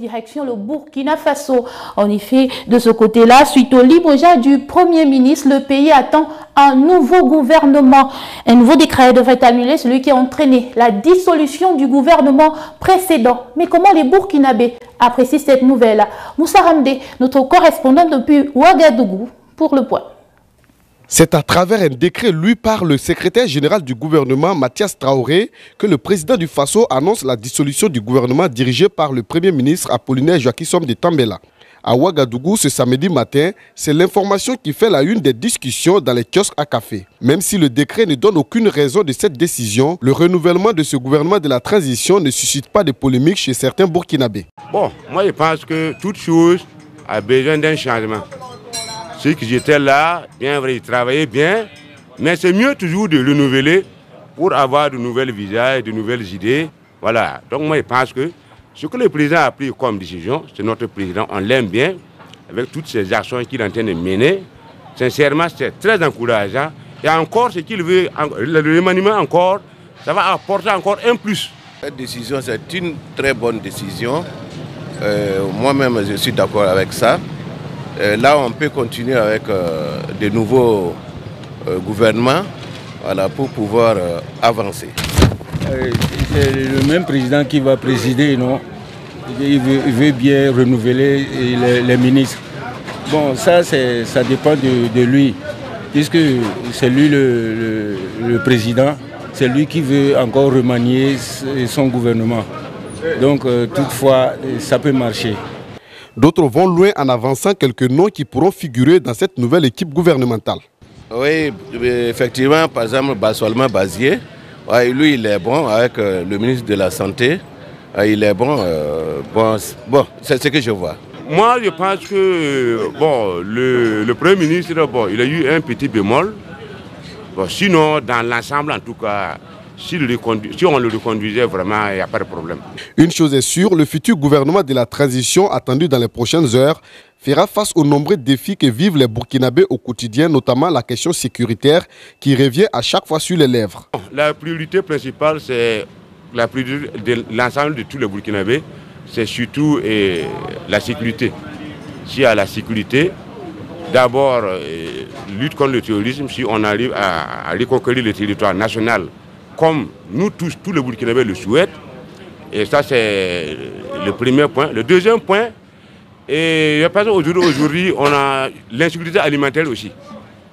Direction le Burkina Faso. En effet, de ce côté-là, suite au limogeage du Premier ministre, le pays attend un nouveau gouvernement. Un nouveau décret devrait annuler celui qui a entraîné la dissolution du gouvernement précédent. Mais comment les Burkinabés apprécient cette nouvelle? Moussa Ramdé, notre correspondant depuis Ouagadougou, pour le point. C'est à travers un décret lu par le secrétaire général du gouvernement, Mathias Traoré, que le président du Faso annonce la dissolution du gouvernement dirigé par le Premier ministre Apollinaire Joaquim de Tambela. À Ouagadougou, ce samedi matin, c'est l'information qui fait la une des discussions dans les kiosques à café. Même si le décret ne donne aucune raison de cette décision, le renouvellement de ce gouvernement de la transition ne suscite pas de polémiques chez certains Burkinabés. Bon, moi je pense que toute chose a besoin d'un changement. Ceux qui étaient là, bien vrai, ils travaillaient bien, mais c'est mieux toujours de renouveler pour avoir de nouvelles visages, de nouvelles idées. Voilà, donc moi je pense que ce que le président a pris comme décision, c'est notre président, on l'aime bien, avec toutes ces actions qu'il est en train de mener. Sincèrement, c'est très encourageant. Et encore, ce qu'il veut, le remaniement encore, ça va apporter encore un plus. Cette décision, c'est une très bonne décision. Moi-même, je suis d'accord avec ça. Là, on peut continuer avec de nouveaux gouvernements, voilà, pour pouvoir avancer. C'est le même président qui va présider, non? Il veut bien renouveler les ministres. Bon, ça dépend de lui, puisque c'est lui le président, c'est lui qui veut encore remanier son gouvernement. Donc, toutefois, ça peut marcher. D'autres vont loin en avançant quelques noms qui pourront figurer dans cette nouvelle équipe gouvernementale. Oui, effectivement, par exemple, Bassolma Bazier, ouais, lui il est bon avec le ministre de la Santé, il est bon, c'est ce que je vois. Moi je pense que bon, le Premier ministre, bon, il a eu un petit bémol, bon, sinon dans l'ensemble en tout cas, si on le reconduisait vraiment, il n'y a pas de problème. Une chose est sûre, le futur gouvernement de la transition attendu dans les prochaines heures fera face aux nombreux défis que vivent les Burkinabés au quotidien, notamment la question sécuritaire qui revient à chaque fois sur les lèvres. La priorité principale, c'est la priorité de l'ensemble de tous les Burkinabés, c'est surtout la sécurité. S'il y a la sécurité, d'abord, lutte contre le terrorisme, si on arrive à reconquérir le territoire national, comme nous tous les Burkinabés le souhaitent. Et ça, c'est le premier point. Le deuxième point, et je pense qu'aujourd'hui, on a l'insécurité alimentaire aussi.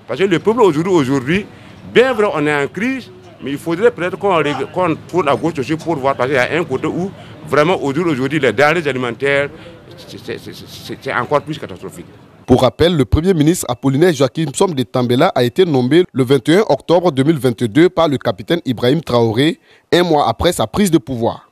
Parce que le peuple aujourd'hui, bien vrai, on est en crise, mais il faudrait peut-être qu'on tourne à gauche aussi pour voir, parce qu'il y a un côté où, vraiment, aujourd'hui, les denrées alimentaires, c'est encore plus catastrophique. Pour rappel, le Premier ministre Apollinaire Joaquim de Tambela a été nommé le 21 octobre 2022 par le capitaine Ibrahim Traoré, un mois après sa prise de pouvoir.